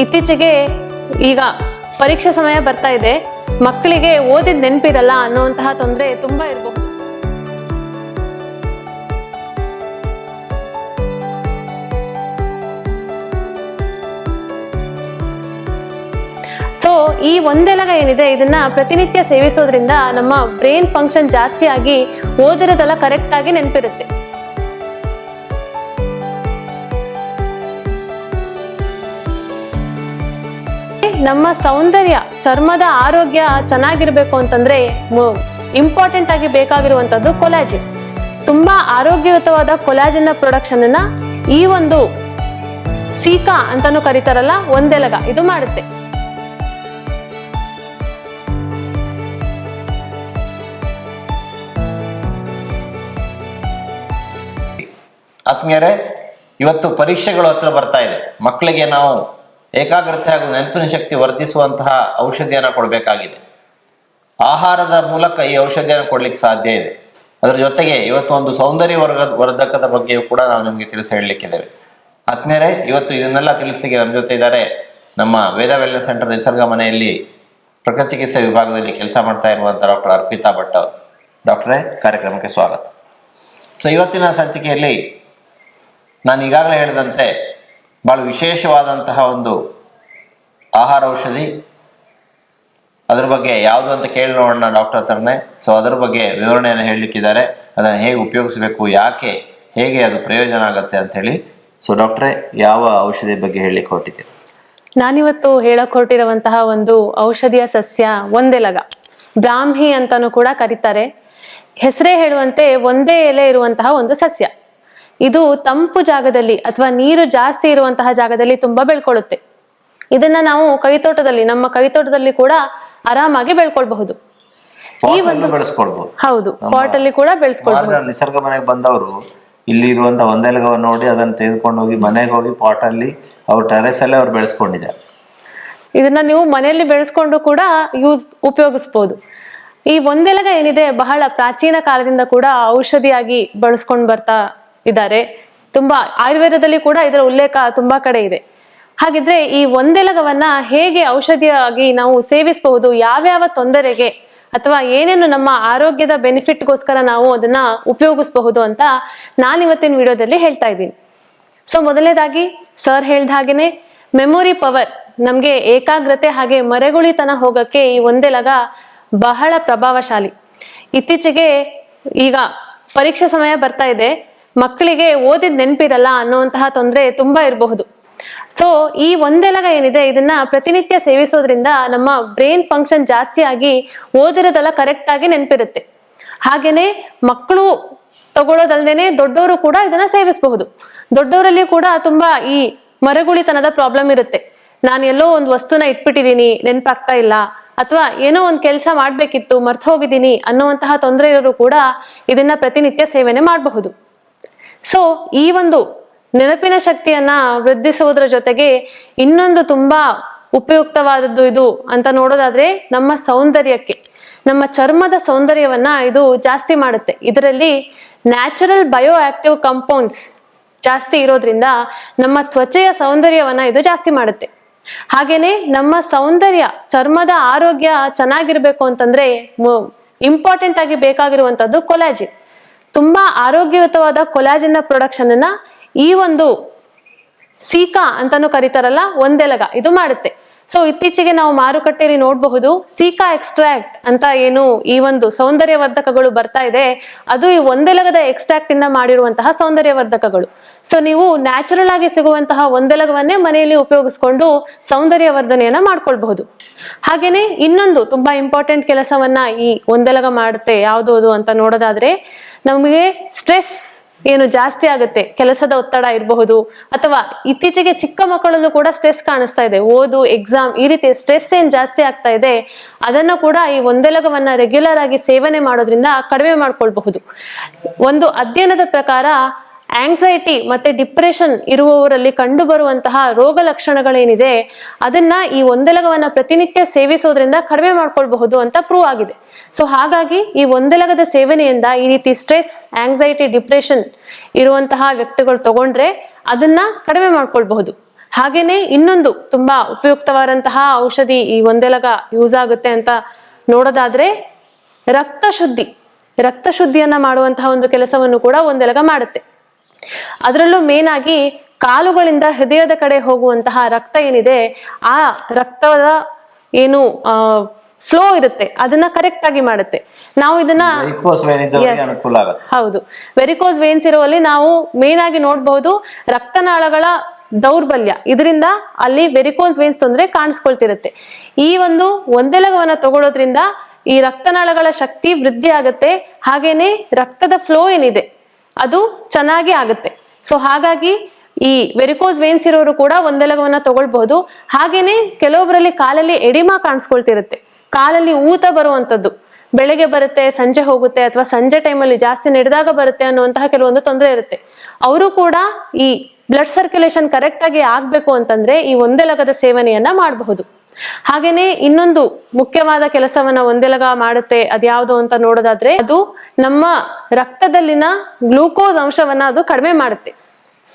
ಇತ್ತೀಚೆಗೆ ಈಗ ಪರೀಕ್ಷೆ ಸಮಯ ಬರ್ತಾ ಇದೆ, ಮಕ್ಕಳಿಗೆ ಓದಿದ ನೆನಪಿರಲ್ಲ ಅನ್ನುವಂತಹ ತೊಂದರೆ ತುಂಬಾ ಇರಬಹುದು. ಸೊ ಈ ಒಂದೆಲಗ ಏನಿದೆ ಇದನ್ನ ಪ್ರತಿನಿತ್ಯ ಸೇವಿಸೋದ್ರಿಂದ ನಮ್ಮ ಬ್ರೈನ್ ಫಂಕ್ಷನ್ ಜಾಸ್ತಿ ಆಗಿ ಓದಿರೋದೆಲ್ಲ ಕರೆಕ್ಟ್ ಆಗಿ ನೆನಪಿರುತ್ತೆ. ನಮ್ಮ ಸೌಂದರ್ಯ, ಚರ್ಮದ ಆರೋಗ್ಯ ಚೆನ್ನಾಗಿರ್ಬೇಕು ಅಂತಂದ್ರೆ ಇಂಪಾರ್ಟೆಂಟ್ ಆಗಿ ಬೇಕಾಗಿರುವಂತದ್ದು ಕೊಲಾಜಿನ್. ತುಂಬಾ ಆರೋಗ್ಯಯುತವಾದ ಕೊಲಾಜಿನ್ ಪ್ರೊಡಕ್ಷನ್ ಅನ್ನ ಈ ಒಂದು ಸೀಕಾ ಅಂತಾನು ಕರೀತಾರಲ್ಲ ಒಂದೆಲಗ ಇದು ಮಾಡುತ್ತೆ. ಆತ್ಮೀಯರೇ, ಇವತ್ತು ಪರೀಕ್ಷೆಗಳು ಹತ್ರ ಬರ್ತಾ ಇದೆ. ಮಕ್ಕಳಿಗೆ ನಾವು ಏಕಾಗ್ರತೆ ಹಾಗೂ ನೆನಪಿನ ಶಕ್ತಿ ವರ್ಧಿಸುವಂತಹ ಔಷಧಿಯನ್ನು ಕೊಡಬೇಕಾಗಿದೆ. ಆಹಾರದ ಮೂಲಕ ಈ ಔಷಧಿಯನ್ನು ಕೊಡ್ಲಿಕ್ಕೆ ಸಾಧ್ಯ ಇದೆ. ಅದರ ಜೊತೆಗೆ ಇವತ್ತು ಒಂದು ಸೌಂದರ್ಯ ವರ್ಧಕದ ಬಗ್ಗೆಯೂ ಕೂಡ ನಾವು ನಿಮಗೆ ತಿಳಿಸಿ ಹೇಳಲಿಕ್ಕಿದ್ದೇವೆ. ಆತ್ಮೀಯರೇ, ಇವತ್ತು ಇದನ್ನೆಲ್ಲ ತಿಳಿಸ್ಲಿಕ್ಕೆ ನಮ್ಮ ಜೊತೆ ಇದ್ದಾರೆ ನಮ್ಮ ವೇದ ವೆಲ್ನೆಸ್ ಸೆಂಟರ್ ನಿಸರ್ಗ ಮನೆಯಲ್ಲಿ ಪ್ರಕೃತಿ ಚಿಕಿತ್ಸೆ ವಿಭಾಗದಲ್ಲಿ ಕೆಲಸ ಮಾಡ್ತಾ ಇರುವಂಥ ಡಾಕ್ಟರ್ ಅರ್ಪಿತಾ ಭಟ್. ಡಾಕ್ಟರೇ, ಕಾರ್ಯಕ್ರಮಕ್ಕೆ ಸ್ವಾಗತ. ಸೊ ಇವತ್ತಿನ ಸಂಚಿಕೆಯಲ್ಲಿ ನಾನು ಈಗಾಗಲೇ ಹೇಳಿದಂತೆ ಭಾಳ ವಿಶೇಷವಾದಂತಹ ಒಂದು ಆಹಾರ ಔಷಧಿ, ಅದ್ರ ಬಗ್ಗೆ ಯಾವುದು ಅಂತ ಕೇಳಿ ನೋಡೋಣ ಡಾಕ್ಟರ್ ಹತ್ರನೇ. ಸೊ ಅದ್ರ ಬಗ್ಗೆ ವಿವರಣೆಯನ್ನು ಹೇಳಲಿಕ್ಕಿದ್ದಾರೆ, ಅದನ್ನು ಹೇಗೆ ಉಪಯೋಗಿಸಬೇಕು, ಯಾಕೆ, ಹೇಗೆ ಅದು ಪ್ರಯೋಜನ ಆಗುತ್ತೆ ಅಂತ ಹೇಳಿ. ಸೊ ಡಾಕ್ಟ್ರೇ, ಯಾವ ಔಷಧಿ ಬಗ್ಗೆ ಹೇಳಲಿಕ್ಕೆ ಹೊರಟಿದ್ದೀರಿ? ನಾನಿವತ್ತು ಹೇಳಕ್ ಹೊರಟಿರುವಂತಹ ಒಂದು ಔಷಧಿಯ ಸಸ್ಯ ಒಂದೆಲಗ, ಬ್ರಾಹ್ಮಿ ಅಂತಾನು ಕೂಡ ಕರೀತಾರೆ. ಹೆಸರೇ ಹೇಳುವಂತೆ ಒಂದೇ ಎಲೆ ಇರುವಂತಹ ಒಂದು ಸಸ್ಯ. ಇದು ತಂಪು ಜಾಗದಲ್ಲಿ ಅಥವಾ ನೀರು ಜಾಸ್ತಿ ಇರುವಂತಹ ಜಾಗದಲ್ಲಿ ತುಂಬಾ ಬೆಳ್ಕೊಳ್ಳುತ್ತೆ. ಇದನ್ನ ನಾವು ನಮ್ಮ ಕೈತೋಟದಲ್ಲಿ ಕೂಡ ಆರಾಮಾಗಿ ಬೆಳ್ಕೊಳ್ಬಹುದು. ಈ ಒಂದು ಬೆಳೆಸ್ಕೊಳ್ಬಹುದು. ಹೌದು, ಪಾಟ್ ಅಲ್ಲಿ ಕೂಡ ಬೆಳೆಸ್ಕೊಳ್ಬಹುದು. ನಿಸರ್ಗ ಮನೆಗೆ ಬಂದವರು ಇಲ್ಲಿ ಇರುವಂತ ಒಂದೆಲಗವನ್ನು ನೋಡಿ ಅದನ್ನು ತೆಗೆದುಕೊಂಡು ಹೋಗಿ ಮನೆಗೆ ಹೋಗಿ ಪಾಟ್ ಅಲ್ಲಿ ಅವ್ರ ಟೆರೆಸ್ ಅಲ್ಲೇ ಅವ್ರು ಬೆಳೆಸ್ಕೊಂಡಿದ್ದಾರೆ. ಇದನ್ನ ನೀವು ಮನೆಯಲ್ಲಿ ಬೆಳೆಸ್ಕೊಂಡು ಕೂಡ ಉಪಯೋಗಿಸ್ಬೋದು. ಈ ಒಂದೆಲಗ ಏನಿದೆ ಬಹಳ ಪ್ರಾಚೀನ ಕಾಲದಿಂದ ಕೂಡ ಔಷಧಿಯಾಗಿ ಬಳಸ್ಕೊಂಡು ಬರ್ತಾ ಇದ್ದಾರೆ. ತುಂಬಾ ಆಯುರ್ವೇದದಲ್ಲಿ ಕೂಡ ಇದರ ಉಲ್ಲೇಖ ತುಂಬಾ ಕಡೆ ಇದೆ. ಹಾಗಿದ್ರೆ ಈ ಒಂದೆಲಗವನ್ನ ಹೇಗೆ ಔಷಧಿಯಾಗಿ ನಾವು ಸೇವಿಸಬಹುದು, ಯಾವ್ಯಾವ ತೊಂದರೆಗೆ ಅಥವಾ ಏನೇನು ನಮ್ಮ ಆರೋಗ್ಯದ ಬೆನಿಫಿಟ್ಗೋಸ್ಕರ ನಾವು ಅದನ್ನ ಉಪಯೋಗಿಸಬಹುದು ಅಂತ ನಾನಿವತ್ತಿನ ವಿಡಿಯೋದಲ್ಲಿ ಹೇಳ್ತಾ ಇದ್ದೀನಿ. ಸೊ ಮೊದಲನೇದಾಗಿ ಸರ್ ಹೇಳ್ದ ಹಾಗೇನೆ ಮೆಮೊರಿ ಪವರ್, ನಮ್ಗೆ ಏಕಾಗ್ರತೆ ಹಾಗೆ ಮರೆಗುಳಿತನ ಹೋಗಕ್ಕೆ ಈ ಒಂದೆಲಗ ಬಹಳ ಪ್ರಭಾವಶಾಲಿ. ಇತ್ತೀಚೆಗೆ ಈಗ ಪರೀಕ್ಷೆ ಸಮಯ ಬರ್ತಾ ಇದೆ, ಮಕ್ಕಳಿಗೆ ಓದಿದ ನೆನಪಿರಲ್ಲ ಅನ್ನುವಂತಹ ತೊಂದರೆ ತುಂಬಾ ಇರಬಹುದು. ಸೊ ಈ ಒಂದೆಲಗ ಏನಿದೆ ಇದನ್ನ ಪ್ರತಿನಿತ್ಯ ಸೇವಿಸೋದ್ರಿಂದ ನಮ್ಮ ಬ್ರೈನ್ ಫಂಕ್ಷನ್ ಜಾಸ್ತಿ ಆಗಿ ಓದಿರೋದೆಲ್ಲ ಕರೆಕ್ಟ್ ಆಗಿ ನೆನಪಿರುತ್ತೆ. ಹಾಗೇನೆ ಮಕ್ಕಳು ತಗೊಳ್ಳೋದಲ್ದೇನೆ ದೊಡ್ಡವರು ಕೂಡ ಇದನ್ನ ಸೇವಿಸಬಹುದು. ದೊಡ್ಡವರಲ್ಲಿ ಕೂಡ ತುಂಬಾ ಈ ಮರೆಗುಳಿತನದ ಪ್ರಾಬ್ಲಮ್ ಇರುತ್ತೆ. ನಾನು ಎಲ್ಲೋ ಒಂದು ವಸ್ತುನ ಇಟ್ಬಿಟ್ಟಿದೀನಿ, ನೆನಪಾಗ್ತಾ ಇಲ್ಲ, ಅಥವಾ ಏನೋ ಒಂದು ಕೆಲಸ ಮಾಡ್ಬೇಕಿತ್ತು ಮರ್ತು ಹೋಗಿದ್ದೀನಿ ಅನ್ನುವಂತಹ ತೊಂದರೆ ಇರೋರು ಕೂಡ ಇದನ್ನ ಪ್ರತಿನಿತ್ಯ ಸೇವನೆ ಮಾಡಬಹುದು. ಸೊ ಈ ಒಂದು ನೆನಪಿನ ಶಕ್ತಿಯನ್ನ ವೃದ್ಧಿಸುವುದರ ಜೊತೆಗೆ ಇನ್ನೊಂದು ತುಂಬಾ ಉಪಯುಕ್ತವಾದದ್ದು ಇದು ಅಂತ ನೋಡೋದಾದ್ರೆ ನಮ್ಮ ಸೌಂದರ್ಯಕ್ಕೆ, ನಮ್ಮ ಚರ್ಮದ ಸೌಂದರ್ಯವನ್ನ ಇದು ಜಾಸ್ತಿ ಮಾಡುತ್ತೆ. ಇದರಲ್ಲಿ ನ್ಯಾಚುರಲ್ ಬಯೋ ಆಕ್ಟಿವ್ ಕಂಪೌಂಡ್ಸ್ ಜಾಸ್ತಿ ಇರೋದ್ರಿಂದ ನಮ್ಮ ತ್ವಚೆಯ ಸೌಂದರ್ಯವನ್ನ ಇದು ಜಾಸ್ತಿ ಮಾಡುತ್ತೆ. ಹಾಗೇನೆ ನಮ್ಮ ಸೌಂದರ್ಯ, ಚರ್ಮದ ಆರೋಗ್ಯ ಚೆನ್ನಾಗಿರ್ಬೇಕು ಅಂತಂದ್ರೆ ಇಂಪಾರ್ಟೆಂಟ್ ಆಗಿ ಬೇಕಾಗಿರುವಂತದ್ದು ಕೊಲಾಜಿನ್. ತುಂಬಾ ಆರೋಗ್ಯಯುತವಾದ ಕೊಲಾಜಿನ್ ಪ್ರೊಡಕ್ಷನ್ ಅನ್ನ ಈ ಒಂದು ಸೀಕಾ ಅಂತಾನು ಕರೀತಾರಲ್ಲ ಒಂದೆಲಗ ಇದು ಮಾಡುತ್ತೆ. ಸೊ ಇತ್ತೀಚೆಗೆ ನಾವು ಮಾರುಕಟ್ಟೆಯಲ್ಲಿ ನೋಡಬಹುದು ಸೀಕಾ ಎಕ್ಸ್ಟ್ರಾಕ್ಟ್ ಅಂತ ಏನು ಈ ಒಂದು ಸೌಂದರ್ಯವರ್ಧಕಗಳು ಬರ್ತಾ ಇದೆ, ಅದು ಈ ಒಂದೆಲಗದ ಎಕ್ಸ್ಟ್ರಾಕ್ಟ್ ಇಂದ ಮಾಡಿರುವಂತಹ ಸೌಂದರ್ಯವರ್ಧಕಗಳು. ಸೊ ನೀವು ನ್ಯಾಚುರಲ್ ಆಗಿ ಸಿಗುವಂತಹ ಒಂದೆಲಗವನ್ನೇ ಮನೆಯಲ್ಲಿ ಉಪಯೋಗಿಸ್ಕೊಂಡು ಸೌಂದರ್ಯವರ್ಧನೆಯನ್ನ ಮಾಡ್ಕೊಳ್ಬಹುದು. ಹಾಗೇನೆ ಇನ್ನೊಂದು ತುಂಬಾ ಇಂಪಾರ್ಟೆಂಟ್ ಕೆಲಸವನ್ನ ಈ ಒಂದೆಲಗ ಮಾಡುತ್ತೆ. ಯಾವುದು ಅಂತ ನೋಡೋದಾದ್ರೆ, ನಮಗೆ ಸ್ಟ್ರೆಸ್ ಏನು ಜಾಸ್ತಿ ಆಗುತ್ತೆ, ಕೆಲಸದ ಒತ್ತಡ ಇರಬಹುದು, ಅಥವಾ ಇತ್ತೀಚೆಗೆ ಚಿಕ್ಕ ಮಕ್ಕಳಲ್ಲೂ ಕೂಡ ಸ್ಟ್ರೆಸ್ ಕಾಣಿಸ್ತಾ ಇದೆ, ಓದು, ಎಕ್ಸಾಮ್, ಈ ರೀತಿ ಸ್ಟ್ರೆಸ್ ಏನ್ ಜಾಸ್ತಿ ಆಗ್ತಾ ಇದೆ ಅದನ್ನು ಕೂಡ ಈ ಒಂದೆಲಗವನ್ನ ರೆಗ್ಯುಲರ್ ಆಗಿ ಸೇವನೆ ಮಾಡೋದ್ರಿಂದ ಕಡಿಮೆ ಮಾಡ್ಕೊಳ್ಬಹುದು. ಒಂದು ಅಧ್ಯಯನದ ಪ್ರಕಾರ ಆಂಗ್ಸೈಟಿ ಮತ್ತೆ ಡಿಪ್ರೆಷನ್ ಇರುವವರಲ್ಲಿ ಕಂಡು ಬರುವಂತಹ ರೋಗ ಲಕ್ಷಣಗಳೇನಿದೆ ಅದನ್ನ ಈ ಒಂದೆಲಗವನ್ನ ಪ್ರತಿನಿತ್ಯ ಸೇವಿಸೋದ್ರಿಂದ ಕಡಿಮೆ ಮಾಡ್ಕೊಳ್ಬಹುದು ಅಂತ ಪ್ರೂವ್ ಆಗಿದೆ. ಸೊ ಹಾಗಾಗಿ ಈ ಒಂದೆಲಗದ ಸೇವನೆಯಿಂದ ಈ ರೀತಿ ಸ್ಟ್ರೆಸ್, ಆಂಗ್ಸೈಟಿ, ಡಿಪ್ರೆಷನ್ ಇರುವಂತಹ ವ್ಯಕ್ತಿಗಳು ತಗೊಂಡ್ರೆ ಅದನ್ನ ಕಡಿಮೆ ಮಾಡ್ಕೊಳ್ಬಹುದು. ಹಾಗೇನೆ ಇನ್ನೊಂದು ತುಂಬಾ ಉಪಯುಕ್ತವಾದಂತಹ ಔಷಧಿ ಈ ಒಂದೆಲಗ ಯೂಸ್ ಆಗುತ್ತೆ ಅಂತ ನೋಡೋದಾದ್ರೆ ರಕ್ತ ಶುದ್ಧಿಯನ್ನ ಮಾಡುವಂತಹ ಒಂದು ಕೆಲಸವನ್ನು ಕೂಡ ಒಂದೆಲಗ ಮಾಡುತ್ತೆ. ಅದರಲ್ಲೂ ಮೇನ್ ಆಗಿ ಕಾಲುಗಳಿಂದ ಹೃದಯದ ಕಡೆ ಹೋಗುವಂತಹ ರಕ್ತ ಏನಿದೆ, ಆ ರಕ್ತದ ಏನು ಫ್ಲೋ ಇರುತ್ತೆ ಅದನ್ನ ಕರೆಕ್ಟ್ ಆಗಿ ಮಾಡುತ್ತೆ. ನಾವು ಇದನ್ನ ಅನುಕೂಲ ಆಗುತ್ತೆ. ಹೌದು, ವೆರಿಕೋಸ್ ವೇನ್ಸ್ ಇರುವಲ್ಲಿ ನಾವು ಮೇನ್ ಆಗಿ ನೋಡ್ಬಹುದು ರಕ್ತನಾಳಗಳ ದೌರ್ಬಲ್ಯ, ಇದರಿಂದ ಅಲ್ಲಿ ವೆರಿಕೋಸ್ ವೇನ್ಸ್ ತೊಂದರೆ ಕಾಣಿಸ್ಕೊಳ್ತಿರುತ್ತೆ. ಈ ಒಂದು ಒಂದೆಲಗವನ್ನ ತಗೊಳ್ಳೋದ್ರಿಂದ ಈ ರಕ್ತನಾಳಗಳ ಶಕ್ತಿ ವೃದ್ಧಿ ಆಗುತ್ತೆ, ಹಾಗೇನೆ ರಕ್ತದ ಫ್ಲೋ ಏನಿದೆ ಅದು ಚೆನ್ನಾಗಿ ಆಗುತ್ತೆ. ಸೊ ಹಾಗಾಗಿ ಈ ವೆರಿಕೋಸ್ ವೇನ್ಸ್ ಇರೋರು ಕೂಡ ಒಂದೆಲಗವನ್ನ ತಗೊಳ್ಬಹುದು. ಹಾಗೇನೆ ಕೆಲವೊಬ್ಬರಲ್ಲಿ ಕಾಲಲ್ಲಿ ಎಡಿಮಾ ಕಾಣಿಸ್ಕೊಳ್ತಿರುತ್ತೆ, ಕಾಲಲ್ಲಿ ಊತ ಬರುವಂತದ್ದು, ಬೆಳಗ್ಗೆ ಬರುತ್ತೆ ಸಂಜೆ ಹೋಗುತ್ತೆ ಅಥವಾ ಸಂಜೆ ಟೈಮಲ್ಲಿ ಜಾಸ್ತಿ ನಡೆದಾಗ ಬರುತ್ತೆ ಅನ್ನುವಂತಹ ಕೆಲವೊಂದು ತೊಂದರೆ ಇರುತ್ತೆ. ಅವರು ಕೂಡ ಈ ಬ್ಲಡ್ ಸರ್ಕ್ಯುಲೇಷನ್ ಕರೆಕ್ಟ್ ಆಗಿ ಆಗ್ಬೇಕು ಅಂತಂದ್ರೆ ಈ ಒಂದೆಲಗದ ಸೇವನೆಯನ್ನ ಮಾಡಬಹುದು. ಹಾಗೇನೆ ಇನ್ನೊಂದು ಮುಖ್ಯವಾದ ಕೆಲಸವನ್ನ ಒಂದೆಲಗ ಮಾಡುತ್ತೆ, ಅದ್ಯಾವುದು ಅಂತ ನೋಡೋದಾದ್ರೆ ಅದು ನಮ್ಮ ರಕ್ತದಲ್ಲಿನ ಗ್ಲೂಕೋಸ್ ಅಂಶವನ್ನ ಅದು ಕಡಿಮೆ ಮಾಡುತ್ತೆ.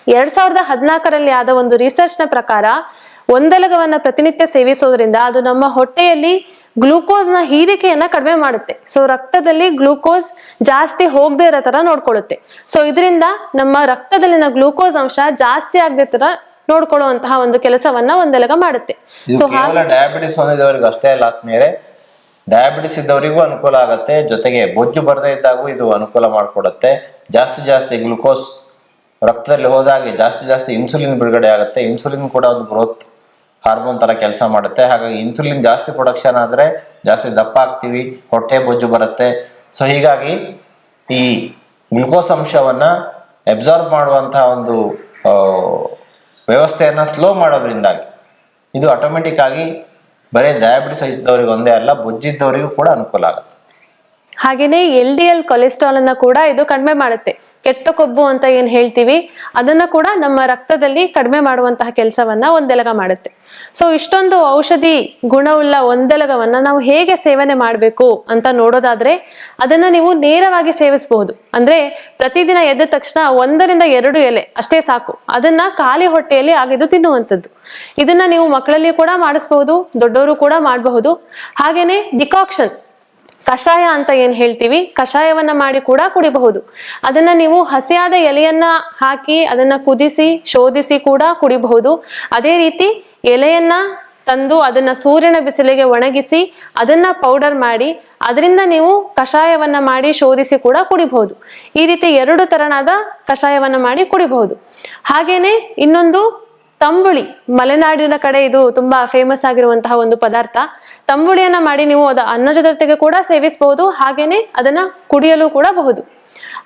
2014ರಲ್ಲಿ ಆದ ಒಂದು ರಿಸರ್ಚ್ ನ ಪ್ರಕಾರ ಒಂದೆಲಗವನ್ನ ಪ್ರತಿನಿತ್ಯ ಸೇವಿಸೋದ್ರಿಂದ ಅದು ನಮ್ಮ ಹೊಟ್ಟೆಯಲ್ಲಿ ಗ್ಲೂಕೋಸ್ ನ ಹೀರಿಕೆಯನ್ನ ಕಡಿಮೆ ಮಾಡುತ್ತೆ. ಸೊ ರಕ್ತದಲ್ಲಿ ಗ್ಲೂಕೋಸ್ ಜಾಸ್ತಿ ಹೋಗದೆ ಇರೋ ತರ ನೋಡ್ಕೊಳ್ಳುತ್ತೆ. ಸೊ ಇದರಿಂದ ನಮ್ಮ ರಕ್ತದಲ್ಲಿನ ಗ್ಲೂಕೋಸ್ ಅಂಶ ಜಾಸ್ತಿ ಆಗದೆ ತರ ನೋಡ್ಕೊಳ್ಳುವಂತಹ ಒಂದು ಕೆಲಸವನ್ನ ಒಂದೆಲಗ ಮಾಡುತ್ತೆ. ಸೊ ಡಯಾಬಿಟಿಸ್ ಹೊಂದಿದವರಿಗೆ ಅಷ್ಟೇ ಅಲ್ಲ ಆತ್ಮೀಯರೇ, ಡಯಾಬಿಟಿಸ್ ಇದ್ದವರಿಗೂ ಅನುಕೂಲ ಆಗುತ್ತೆ, ಜೊತೆಗೆ ಬೊಜ್ಜು ಬರದೇ ಇದ್ದಾಗೂ ಇದು ಅನುಕೂಲ ಮಾಡಿಕೊಡುತ್ತೆ. ಜಾಸ್ತಿ ಗ್ಲುಕೋಸ್ ರಕ್ತದಲ್ಲಿ ಹೋದಾಗೆ ಜಾಸ್ತಿ ಇನ್ಸುಲಿನ್ ಬಿಡುಗಡೆ ಆಗುತ್ತೆ. ಇನ್ಸುಲಿನ್ ಕೂಡ ಒಂದು ಗ್ರೋತ್ ಹಾರ್ಮೋನ್ ತರ ಕೆಲಸ ಮಾಡುತ್ತೆ. ಹಾಗಾಗಿ ಇನ್ಸುಲಿನ್ ಜಾಸ್ತಿ ಪ್ರೊಡಕ್ಷನ್ ಆದ್ರೆ ಜಾಸ್ತಿ ದಪ್ಪ ಆಗ್ತೀವಿ, ಹೊಟ್ಟೆ ಬೊಜ್ಜು ಬರುತ್ತೆ. ಸೊ ಹೀಗಾಗಿ ಈ ಗ್ಲುಕೋಸ್ ಅಂಶವನ್ನ ಅಬ್ಸಾರ್ಬ್ ಮಾಡುವಂತಹ ಒಂದು ವ್ಯವಸ್ಥೆಯನ್ನ ಸ್ಲೋ ಮಾಡೋದ್ರಿಂದಾಗಿ ಇದು ಆಟೋಮೆಟಿಕ್ ಆಗಿ ಬರೀ ಡಯಾಬಿಟಿಸ್ ಇದ್ದವರಿಗೆ ಒಂದೇ ಅಲ್ಲ, ಬೊಜ್ಜಿದ್ದವರಿಗೂ ಕೂಡ ಅನುಕೂಲ ಆಗುತ್ತೆ. ಹಾಗೇನೆ LDL ಕೊಲೆಸ್ಟ್ರಾಲ್ ಅನ್ನ ಕೂಡ ಇದು ಕಡಿಮೆ ಮಾಡುತ್ತೆ. ಕೆಟ್ಟ ಕೊಬ್ಬು ಅಂತ ಏನ್ ಹೇಳ್ತೀವಿ ಅದನ್ನ ಕೂಡ ನಮ್ಮ ರಕ್ತದಲ್ಲಿ ಕಡಿಮೆ ಮಾಡುವಂತಹ ಕೆಲಸವನ್ನ ಒಂದೆಲಗ ಮಾಡುತ್ತೆ. ಸೊ ಇಷ್ಟೊಂದು ಔಷಧಿ ಗುಣವುಳ್ಳ ಒಂದೆಲಗವನ್ನ ನಾವು ಹೇಗೆ ಸೇವನೆ ಮಾಡಬೇಕು ಅಂತ ನೋಡೋದಾದ್ರೆ ಅದನ್ನ ನೀವು ನೇರವಾಗಿ ಸೇವಿಸಬಹುದು. ಅಂದ್ರೆ ಪ್ರತಿದಿನ ಎದ್ದ ತಕ್ಷಣ 1 ರಿಂದ 2 ಎಲೆ ಅಷ್ಟೇ ಸಾಕು, ಅದನ್ನ ಖಾಲಿ ಹೊಟ್ಟೆಯಲ್ಲಿ ಆಗಿದ್ದು ತಿನ್ನುವಂಥದ್ದು. ಇದನ್ನ ನೀವು ಮಕ್ಕಳಲ್ಲಿ ಕೂಡ ಮಾಡಿಸಬಹುದು, ದೊಡ್ಡವರು ಕೂಡ ಮಾಡಬಹುದು. ಹಾಗೇನೆ ಡಿಕಾಕ್ಷನ್ ಕಷಾಯ ಅಂತ ಏನ್ ಹೇಳ್ತೀವಿ, ಕಷಾಯವನ್ನ ಮಾಡಿ ಕೂಡ ಕುಡಿಬಹುದು. ಅದನ್ನ ನೀವು ಹಸಿಯಾದ ಎಲೆಯನ್ನ ಹಾಕಿ ಅದನ್ನ ಕುದಿಸಿ ಶೋಧಿಸಿ ಕೂಡ ಕುಡಿಬಹುದು. ಅದೇ ರೀತಿ ಎಲೆಯನ್ನ ತಂದು ಅದನ್ನ ಸೂರ್ಯನ ಬಿಸಿಲಿಗೆ ಒಣಗಿಸಿ ಅದನ್ನ ಪೌಡರ್ ಮಾಡಿ ಅದರಿಂದ ನೀವು ಕಷಾಯವನ್ನ ಮಾಡಿ ಶೋಧಿಸಿ ಕೂಡ ಕುಡಿಬಹುದು. ಈ ರೀತಿ 2 ತರನಾದ ಕಷಾಯವನ್ನ ಮಾಡಿ ಕುಡಿಬಹುದು. ಹಾಗೇನೆ ಇನ್ನೊಂದು ತಂಬುಳಿ, ಮಲೆನಾಡಿನ ಕಡೆ ಇದು ತುಂಬಾ ಫೇಮಸ್ ಆಗಿರುವಂತಹ ಒಂದು ಪದಾರ್ಥ. ತಂಬುಳಿಯನ್ನ ಮಾಡಿ ನೀವು ಅದ ಅನ್ನದ ಜೊತೆಗೆ ಕೂಡ ಸೇವಿಸಬಹುದು, ಹಾಗೇನೆ ಅದನ್ನ ಕುಡಿಯಲು ಕೂಡ ಬಹುದು.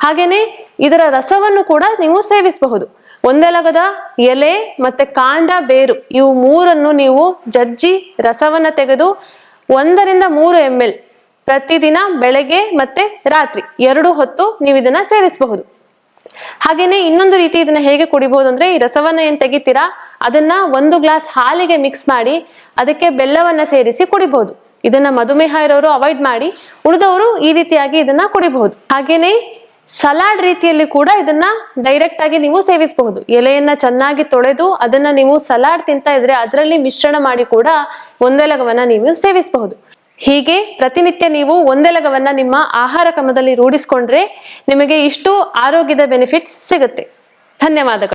ಹಾಗೇನೆ ಇದರ ರಸವನ್ನು ಕೂಡ ನೀವು ಸೇವಿಸಬಹುದು. ಒಂದೆಲಗದ ಎಲೆ ಮತ್ತೆ ಕಾಂಡ, ಬೇರು ಇವು 3 ನೀವು ಜಜ್ಜಿ ರಸವನ್ನ ತೆಗೆದು 1 ರಿಂದ 3 ml ಪ್ರತಿದಿನ ಬೆಳಗ್ಗೆ ಮತ್ತೆ ರಾತ್ರಿ 2 ಹೊತ್ತು ನೀವು ಇದನ್ನ ಸೇವಿಸಬಹುದು. ಹಾಗೇನೆ ಇನ್ನೊಂದು ರೀತಿ ಇದನ್ನ ಹೇಗೆ ಕುಡಿಬಹುದು ಅಂದ್ರೆ ಈ ರಸವನ್ನ ಏನ್ ತೆಗಿತೀರಾ ಅದನ್ನ 1 ಗ್ಲಾಸ್ ಹಾಲಿಗೆ ಮಿಕ್ಸ್ ಮಾಡಿ ಅದಕ್ಕೆ ಬೆಲ್ಲವನ್ನ ಸೇರಿಸಿ ಕುಡಿಬಹುದು. ಇದನ್ನ ಮಧುಮೇಹ ಇರೋರು ಅವಾಯ್ಡ್ ಮಾಡಿ, ಉಳಿದವರು ಈ ರೀತಿಯಾಗಿ ಇದನ್ನ ಕುಡಿಬಹುದು. ಹಾಗೇನೆ ಸಲಾಡ್ ರೀತಿಯಲ್ಲಿ ಕೂಡ ಇದನ್ನ ಡೈರೆಕ್ಟ್ ಆಗಿ ನೀವು ಸೇವಿಸಬಹುದು. ಎಲೆಯನ್ನ ಚೆನ್ನಾಗಿ ತೊಳೆದು ಅದನ್ನ ನೀವು ಸಲಾಡ್ ತಿಂತಾ ಇದ್ರೆ ಅದರಲ್ಲಿ ಮಿಶ್ರಣ ಮಾಡಿ ಕೂಡ ಒಂದೆಲಗವನ್ನ ನೀವು ಸೇವಿಸಬಹುದು. ಹೀಗೆ ಪ್ರತಿನಿತ್ಯ ನೀವು ಒಂದೆಲಗವನ್ನ ನಿಮ್ಮ ಆಹಾರ ಕ್ರಮದಲ್ಲಿ ರೂಢಿಸಿಕೊಂಡ್ರೆ ನಿಮಗೆ ಇಷ್ಟು ಆರೋಗ್ಯದ ಬೆನಿಫಿಟ್ಸ್ ಸಿಗುತ್ತೆ. ಧನ್ಯವಾದಗಳು.